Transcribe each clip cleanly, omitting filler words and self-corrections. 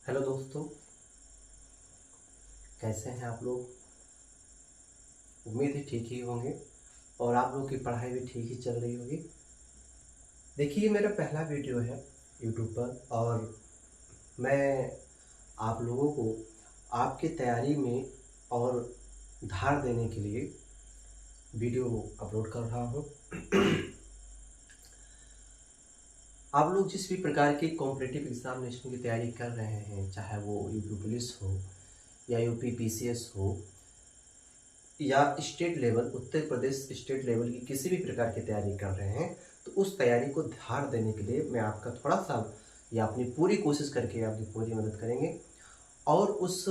Hello दोस्तों, कैसे हैं आप लोग। उम्मीद है ठीक ही होंगे और आप लोगों की पढ़ाई भी ठीक ही चल रही होगी। देखिए, ये मेरा पहला वीडियो है यूट्यूब पर और मैं आप लोगों को आपकी तैयारी में और धार देने के लिए वीडियो अपलोड कर रहा हूँ। आप लोग जिस भी प्रकार की कॉम्पिटिटिव एग्जामिनेशन की तैयारी कर रहे हैं, चाहे वो यूपी पुलिस हो या यूपी पीसीएस हो या state level, Uttar Pradesh state level की किसी भी प्रकार की तैयारी कर रहे हैं, तो उस तैयारी को धार देने के लिए मैं आपका थोड़ा सा या अपनी पूरी कोशिश करके आपकी पूरी मदद करेंगे और उस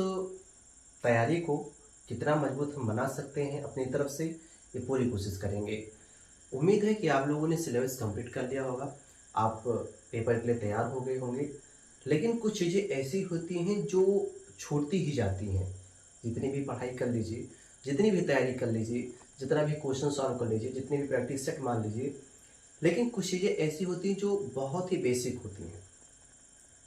तैयारी को कितना मजबूत हम बना सकते हैं अपनी तरफ से, ये पूरी कोशिश करेंगे। उम्मीद है कि आप लोगों ने सिलेबस कंप्लीट कर लिया होगा, आप पेपर के लिए तैयार हो गए होंगे। लेकिन कुछ चीज़ें ऐसी होती हैं जो छूटती ही जाती हैं। जितनी भी पढ़ाई कर लीजिए, जितनी भी तैयारी कर लीजिए, जितना भी क्वेश्चन सॉल्व कर लीजिए, जितनी भी प्रैक्टिस सेट मान लीजिए, लेकिन कुछ चीज़ें ऐसी होती हैं जो बहुत ही बेसिक होती हैं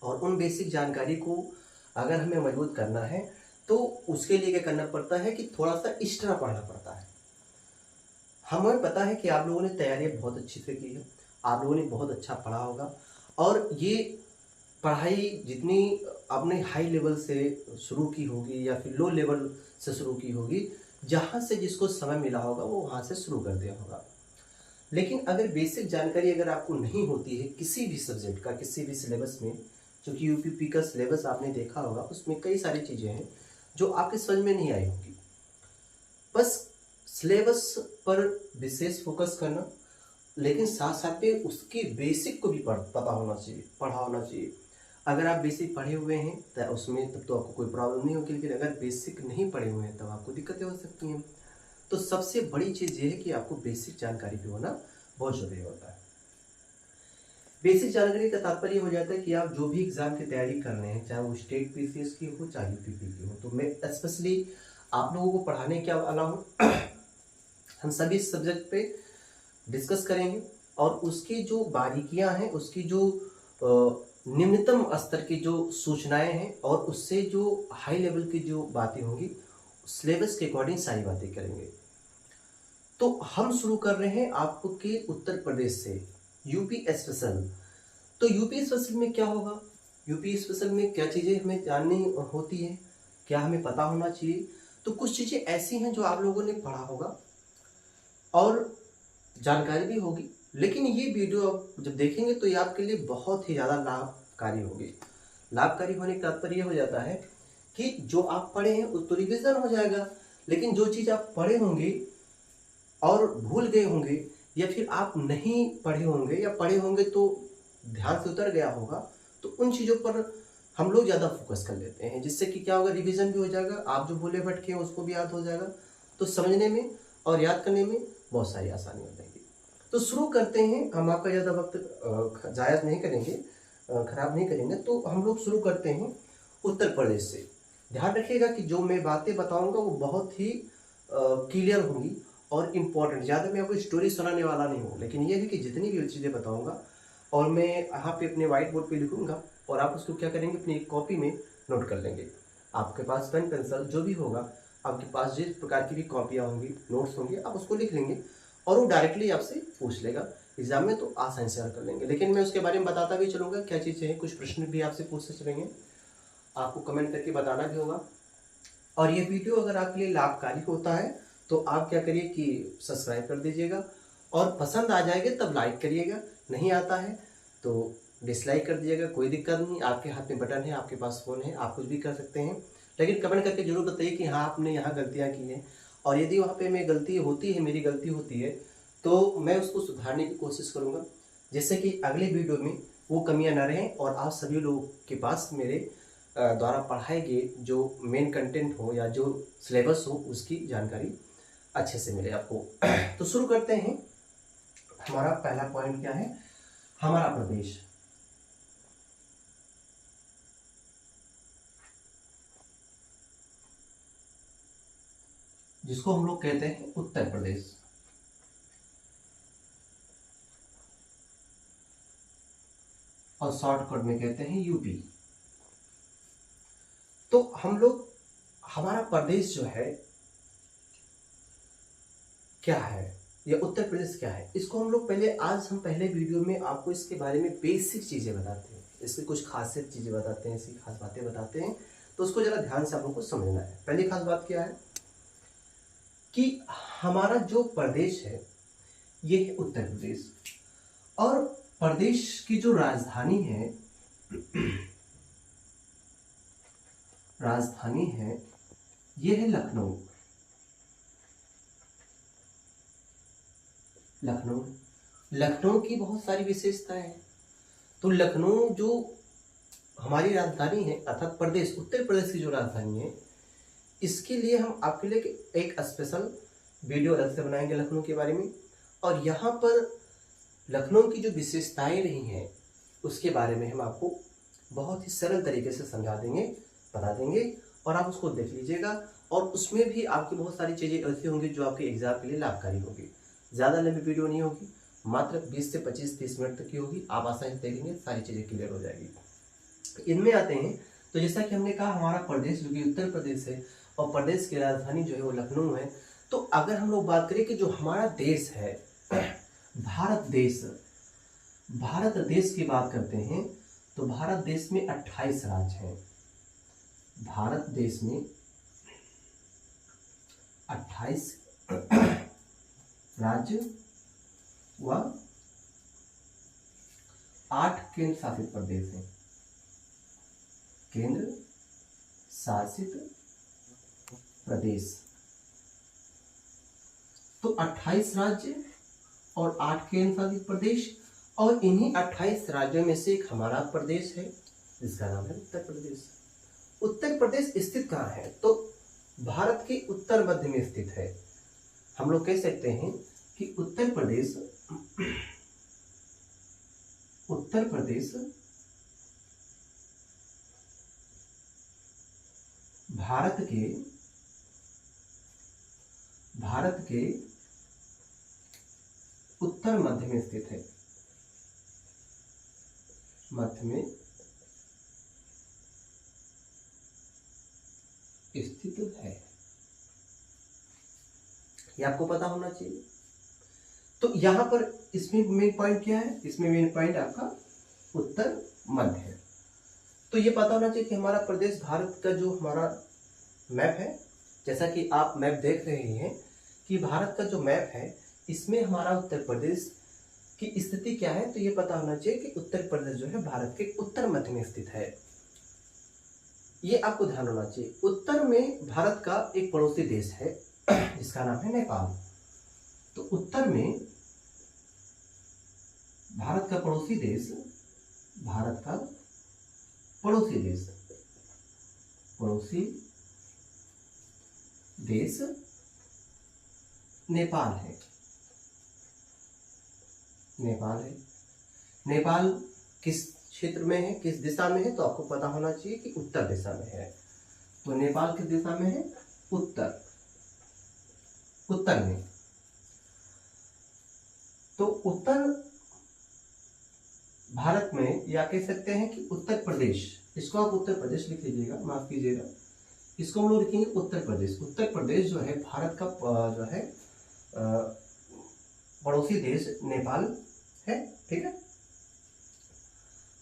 और उन बेसिक जानकारी को अगर हमें मजबूत करना है तो उसके लिए क्या करना पड़ता है कि थोड़ा सा एक्स्ट्रा पढ़ना पड़ता है। हमें पता है कि आप लोगों ने तैयारी बहुत अच्छी से की है, आप लोगों ने बहुत अच्छा पढ़ा होगा और ये पढ़ाई जितनी आपने हाई लेवल से शुरू की होगी या फिर लो लेवल से शुरू की होगी, जहाँ से जिसको समय मिला होगा वो वहाँ से शुरू कर दिया होगा। लेकिन अगर बेसिक जानकारी अगर आपको नहीं होती है किसी भी सब्जेक्ट का, किसी भी सिलेबस में, क्योंकि यूपीपी का सिलेबस आपने देखा होगा, उसमें कई सारी चीज़ें हैं जो आपके समझ में नहीं आई होगी। बस सिलेबस पर विशेष फोकस करना, लेकिन साथ साथ में उसकी बेसिक को भी पता होना चाहिए, पढ़ा होना चाहिए। अगर आप बेसिक पढ़े हुए हैं तो उसमें तब तो आपको कोई प्रॉब्लम नहीं होगी, लेकिन अगर बेसिक नहीं पढ़े हुए हैं तब आपको दिक्कतें हो सकती हैं। तो सबसे बड़ी चीज़ ये है कि आपको बेसिक जानकारी भी होना बहुत ज़रूरी होता है। बेसिक जानकारी का तात्पर्य हो जाता है कि आप जो भी एग्जाम की तैयारी कर रहे हैं, चाहे वो स्टेट पीसीएस की हो चाहे यूपीपी की हो, तो मैं स्पेशली आप लोगों को पढ़ाने के वाला हूँ। हम सभी सब्जेक्ट पे डिस्कस करेंगे और उसकी जो बारीकियां हैं, उसकी जो निम्नतम स्तर की जो सूचनाएं हैं और उससे जो हाई लेवल की जो बातें होंगी, सिलेबस के अकॉर्डिंग सारी बातें करेंगे। तो हम शुरू कर रहे हैं आपके उत्तर प्रदेश से, यूपी स्पेशल। तो यूपी स्पेशल में क्या होगा, यूपी स्पेशल में क्या चीज़ें हमें जाननी होती है, क्या हमें पता होना चाहिए। तो कुछ चीज़ें ऐसी हैं जो आप लोगों ने पढ़ा होगा और जानकारी भी होगी, लेकिन ये वीडियो आप जब देखेंगे तो ये आपके लिए बहुत ही ज़्यादा लाभकारी होगी। लाभकारी होने का तात्पर्य हो जाता है कि जो आप पढ़े हैं उस तो रिविजन हो जाएगा, लेकिन जो चीज़ आप पढ़े होंगे और भूल गए होंगे या फिर आप नहीं पढ़े होंगे या पढ़े होंगे तो ध्यान से उतर गया होगा, तो उन चीज़ों पर हम लोग ज़्यादा फोकस कर लेते हैं, जिससे कि क्या होगा, रिवीजन भी हो जाएगा, आप जो भूले भटके हैं उसको भी याद हो जाएगा, तो समझने में और याद करने में बहुत सारी आसानी हो जाएगी। तो शुरू करते हैं, हम आपका ज़्यादा वक्त जायज़ नहीं करेंगे, खराब नहीं करेंगे, तो हम लोग शुरू करते हैं उत्तर प्रदेश से। ध्यान रखिएगा कि जो मैं बातें बताऊंगा वो बहुत ही क्लियर होंगी और इम्पॉर्टेंट। ज़्यादा मैं आपको स्टोरी सुनाने वाला नहीं हूँ, लेकिन ये है कि जितनी भी चीज़ें बताऊंगा और मैं यहाँ पे अपने व्हाइट बोर्ड पे लिखूंगा और आप उसको क्या करेंगे, अपनी एक कॉपी में नोट कर लेंगे। आपके पास पेन पेंसिल जो भी होगा, आपके पास जिस प्रकार की भी कॉपियाँ होंगी, नोट्स होंगे, आप उसको लिख लेंगे और वो डायरेक्टली आपसे पूछ लेगा एग्जाम में, तो आसानी से हल कर लेंगे। लेकिन मैं उसके बारे में बताता भी चलूँगा क्या चीज़ें हैं, कुछ प्रश्न भी आपसे पूछते चलेंगे, आपको कमेंट करके बताना भी होगा। और ये वीडियो अगर आपके लिए लाभकारी होता है तो आप क्या करिए कि सब्सक्राइब कर दीजिएगा और पसंद आ जाएगा तब लाइक करिएगा, नहीं आता है तो डिसलाइक कर दीजिएगा, कोई दिक्कत नहीं। आपके हाथ में बटन है, आपके पास फ़ोन है, आप कुछ भी कर सकते हैं, लेकिन कमेंट करके जरूर बताइए कि हाँ आपने यहाँ गलतियाँ की हैं। और यदि वहाँ पे मैं गलती होती है, मेरी गलती होती है, तो मैं उसको सुधारने की कोशिश करूँगा, जिससे कि अगले वीडियो में वो कमियाँ न रहें और आप सभी लोगों के पास मेरे द्वारा पढ़ाए गए जो मेन कंटेंट हो या जो सिलेबस हो उसकी जानकारी अच्छे से मिले आपको। तो शुरू करते हैं। हमारा पहला पॉइंट क्या है, हमारा प्रदेश। जिसको हम लोग कहते हैं उत्तर प्रदेश, और शॉर्टकट में कहते हैं यूपी। तो हम लोग, हमारा प्रदेश जो है क्या है या उत्तर प्रदेश क्या है, इसको हम लोग हम पहले वीडियो में आपको इसके बारे में बेसिक चीज़ें बताते हैं, इसकी कुछ खासियत चीज़ें बताते हैं, इसकी खास बातें बताते हैं। तो उसको ज़रा ध्यान से आप लोगों को समझना है। पहली खास बात क्या है कि हमारा जो प्रदेश है ये है उत्तर प्रदेश, और प्रदेश की जो राजधानी है ये है लखनऊ। लखनऊ की बहुत सारी विशेषताएं हैं। तो लखनऊ जो हमारी राजधानी है, अर्थात प्रदेश, उत्तर प्रदेश की जो राजधानी है, इसके लिए हम आपके लिए एक स्पेशल वीडियो अलग से बनाएंगे लखनऊ के बारे में। और यहाँ पर लखनऊ की जो विशेषताएं रही हैं उसके बारे में हम आपको बहुत ही सरल तरीके से समझा देंगे, बता देंगे, और आप उसको देख लीजिएगा। और उसमें भी आपकी बहुत सारी चीज़ें ऐसी होंगी जो आपके एग्जाम के लिए लाभकारी होगी। ज़्यादा लंबी वीडियो नहीं होगी, मात्र 20 से 25-30 मिनट तक की होगी। आप आसानी से देखेंगे, सारी चीज़ें क्लियर हो जाएगी। इनमें आते हैं तो जैसा कि हमने कहा, हमारा प्रदेश जो कि उत्तर प्रदेश है और प्रदेश की राजधानी जो है वो लखनऊ है। तो अगर हम लोग बात करें कि जो हमारा देश है भारत देश की बात करते हैं, तो भारत देश में 28 राज्य हैं। भारत देश में 28 राज्य व 8 केंद्र शासित प्रदेश हैं। केंद्र शासित प्रदेश, तो 28 राज्य और 8 केंद्र शासित प्रदेश, और इन्हीं 28 राज्यों में से एक हमारा प्रदेश है जिसका नाम है उत्तर प्रदेश। उत्तर प्रदेश स्थित कहाँ है? तो भारत के उत्तर मध्य में स्थित है। हम लोग कह सकते हैं कि उत्तर प्रदेश भारत के उत्तर मध्य में स्थित है। मध्य में स्थित है, ये आपको पता होना चाहिए। तो यहां पर इसमें मेन पॉइंट क्या है? इसमें मेन पॉइंट आपका उत्तर मध्य है। तो ये पता होना चाहिए कि हमारा प्रदेश, भारत का जो हमारा मैप है, जैसा कि आप मैप देख रहे हैं कि भारत का जो मैप है इसमें हमारा उत्तर प्रदेश की स्थिति क्या है। तो ये पता होना चाहिए कि उत्तर प्रदेश जो है भारत के उत्तर मध्य में स्थित है। ये आपको ध्यान होना चाहिए। उत्तर में भारत का एक पड़ोसी देश है जिसका नाम है नेपाल। तो उत्तर में भारत का पड़ोसी देश नेपाल है। नेपाल किस क्षेत्र में है, किस दिशा में है? तो आपको पता होना चाहिए कि उत्तर दिशा में है। तो नेपाल किस दिशा में है? उत्तर में। तो उत्तर भारत में, या कह सकते हैं कि उत्तर प्रदेश, इसको आप उत्तर प्रदेश लिख लीजिएगा, माफ कीजिएगा, इसको हम लोग लिखेंगे उत्तर प्रदेश। उत्तर प्रदेश जो है भारत का जो है पड़ोसी देश नेपाल है, ठीक है।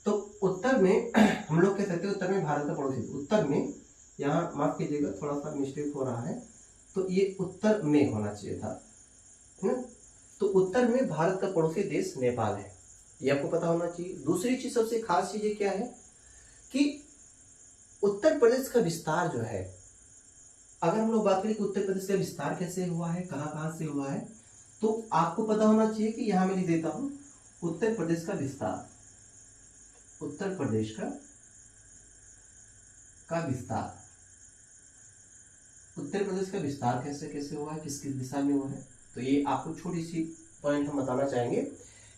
तो उत्तर में हम लोग कह सकते हैं उत्तर में भारत का पड़ोसी, उत्तर में, यहाँ माफ कीजिएगा थोड़ा सा मिस्टेक हो रहा है, तो ये उत्तर में होना चाहिए था, है ना। तो उत्तर में भारत का पड़ोसी देश नेपाल है, ये आपको पता होना चाहिए। दूसरी चीज, सबसे खास चीज ये क्या है कि उत्तर प्रदेश का विस्तार जो है, अगर हम लोग बात करें कि उत्तर प्रदेश का विस्तार कैसे हुआ है, कहाँ कहाँ से हुआ है, तो आपको पता होना चाहिए कि यहां मैं लिख देता हूं उत्तर प्रदेश का विस्तार। उत्तर प्रदेश का विस्तार, उत्तर प्रदेश का विस्तार कैसे कैसे हुआ है, किस किस दिशा में हुआ है, तो ये आपको छोटी सी पॉइंट हम बताना चाहेंगे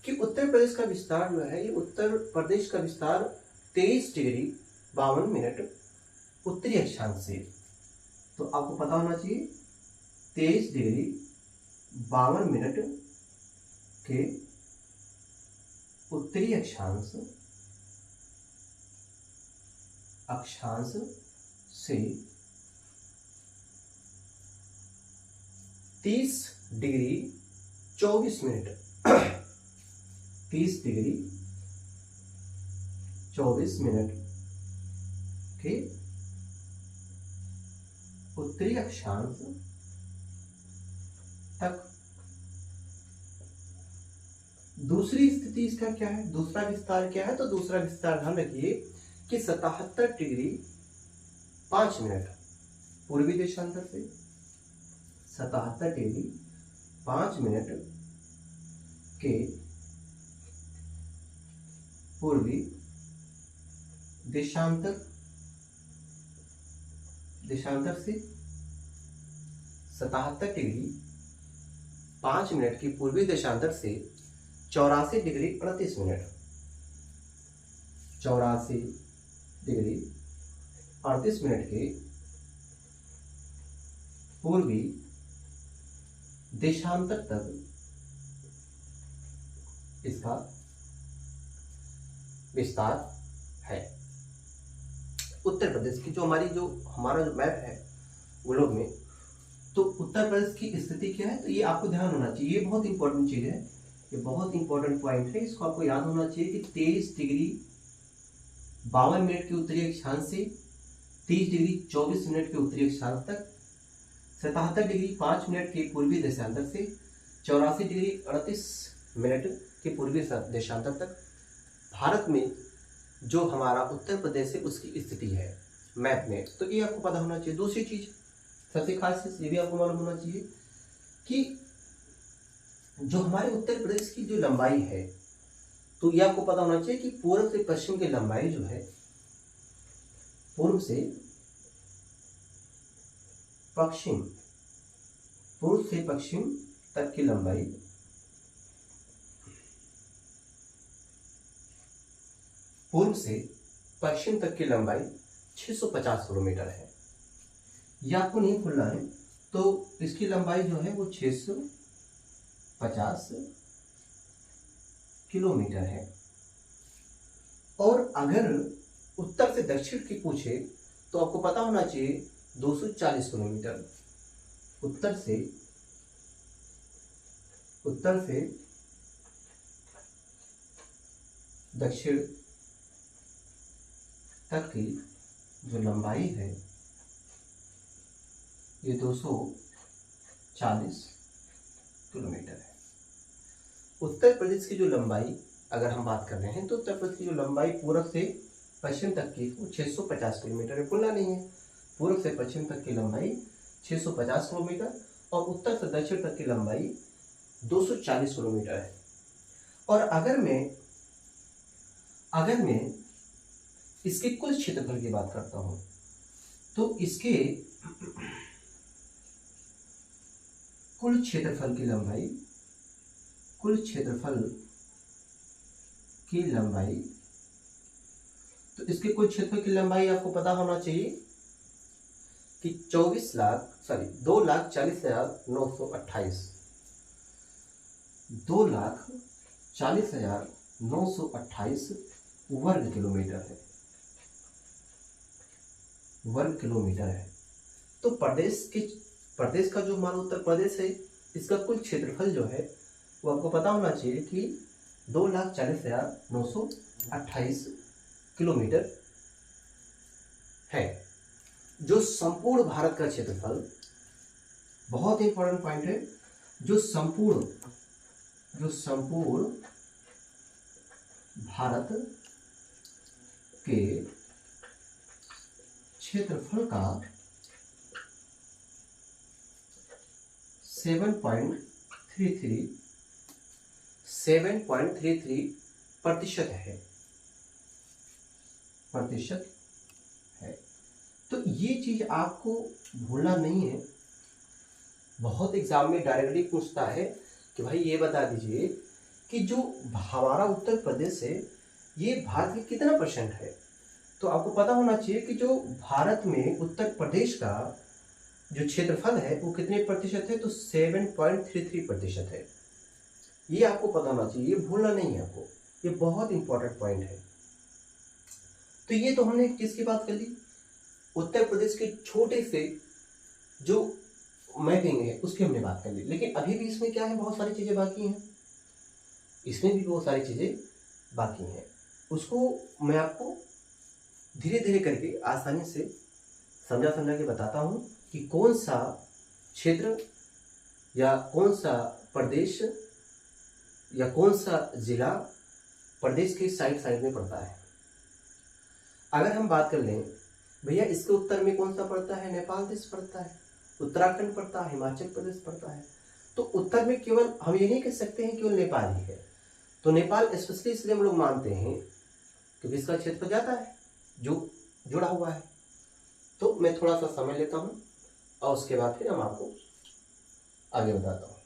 कि उत्तर प्रदेश का विस्तार जो है, ये उत्तर प्रदेश का विस्तार 23 डिग्री 52 मिनट उत्तरी अक्षांश से, तो आपको पता होना चाहिए 23 डिग्री 52 मिनट के उत्तरी अक्षांश से 30 डिग्री 24 मिनट 30 डिग्री 24 मिनट के उत्तरी अक्षांश तक। दूसरी स्थिति इसका क्या है, दूसरा विस्तार क्या है, तो दूसरा विस्तार ध्यान रखिए कि 77 डिग्री 5 मिनट पूर्वी देशांतर से 77 डिग्री 5 मिनट के पूर्वी देशांतर से 77 डिग्री 5 मिनट की पूर्वी देशांतर से 84 डिग्री 38 मिनट 84 डिग्री 38 मिनट के पूर्वी देशांतर तक इसका विस्तार है। उत्तर प्रदेश की हमारा जो मैप है ग्लोब में, तो उत्तर प्रदेश की स्थिति क्या है, तो ये आपको ध्यान होना चाहिए। ये बहुत इंपॉर्टेंट चीज है, ये बहुत इंपॉर्टेंट पॉइंट है, इसको आपको याद होना चाहिए कि 23 डिग्री 52 मिनट के उत्तरी अक्षांश से 30 डिग्री 24 मिनट के उत्तरी अक्षांश तक, 77 डिग्री 5 मिनट के पूर्वी देशांतर से 84 डिग्री 38 मिनट के पूर्वी देशांतर तक भारत में जो हमारा उत्तर प्रदेश है उसकी स्थिति है मैप में। तो ये आपको पता होना चाहिए। दूसरी चीज सबसे खास चीज ये भी आपको मालूम होना चाहिए कि जो हमारे उत्तर प्रदेश की जो लंबाई है, तो ये आपको पता होना चाहिए कि पूर्व से पश्चिम की लंबाई जो है, पूर्व से पश्चिम तक की लंबाई पूर्व से पश्चिम तक की लंबाई 650 किलोमीटर है। यह आपको नहीं भूलना है। तो इसकी लंबाई जो है वो 650 किलोमीटर है। और अगर उत्तर से दक्षिण की पूछे तो आपको पता होना चाहिए 240 किलोमीटर। उत्तर से दक्षिण तक की जो लंबाई है ये 240 किलोमीटर है। उत्तर प्रदेश की जो लंबाई अगर हम बात कर रहे हैं, तो उत्तर प्रदेश की जो लंबाई पूर्व से पश्चिम तक की वो 650 किलोमीटर है। भूलना नहीं है, पूर्व से पश्चिम तक की लंबाई 650 किलोमीटर और उत्तर से दक्षिण तक की लंबाई 240 किलोमीटर है। और अगर मैं इसके कुल क्षेत्रफल की बात करता हूं, तो इसके कुल क्षेत्रफल की लंबाई तो इसके कुल क्षेत्रफल की लंबाई आपको पता होना चाहिए कि 2,40,928 2,40,928 वर्ग किलोमीटर है। तो प्रदेश का जो हमारा उत्तर प्रदेश है, इसका कुल क्षेत्रफल जो है वो आपको पता होना चाहिए कि 2,40,928 किलोमीटर है। जो संपूर्ण भारत का क्षेत्रफल, बहुत इंपॉर्टेंट पॉइंट है, जो संपूर्ण भारत के क्षेत्रफल का 7.33% है। तो ये चीज आपको भूलना नहीं है। बहुत एग्जाम में डायरेक्टली पूछता है कि भाई ये बता दीजिए कि जो हमारा उत्तर प्रदेश है ये भारत के कितना % है। तो आपको पता होना चाहिए कि जो भारत में उत्तर प्रदेश का जो क्षेत्रफल है वो कितने % है, तो 7.33% है। ये आपको पता होना चाहिए, ये भूलना नहीं है आपको, ये बहुत इंपॉर्टेंट पॉइंट है। तो ये तो हमने किसकी बात कर ली, उत्तर प्रदेश के छोटे से जो मैपिंग है उसकी हमने बात कर ली, लेकिन अभी भी इसमें क्या है, बहुत सारी चीज़ें बाकी हैं, इसमें भी बहुत सारी चीज़ें बाकी हैं। उसको मैं आपको धीरे धीरे करके आसानी से समझा के बताता हूँ कि कौन सा क्षेत्र या कौन सा प्रदेश या कौन सा जिला प्रदेश के साइड में पड़ता है। अगर हम बात कर लें भैया, इसके उत्तर में कौन सा पड़ता है, नेपाल देश पड़ता है, उत्तराखंड पड़ता है, हिमाचल प्रदेश पड़ता है। तो उत्तर में केवल हम ये नहीं कह सकते हैं केवल नेपाल ही है। तो नेपाल स्पेशली इसलिए हम लोग मानते हैं क्योंकि इसका क्षेत्र ज़्यादा है जो जुड़ा हुआ है। तो मैं थोड़ा सा समय लेता हूँ और उसके बाद फिर हम आपको आगे बताता हूँ।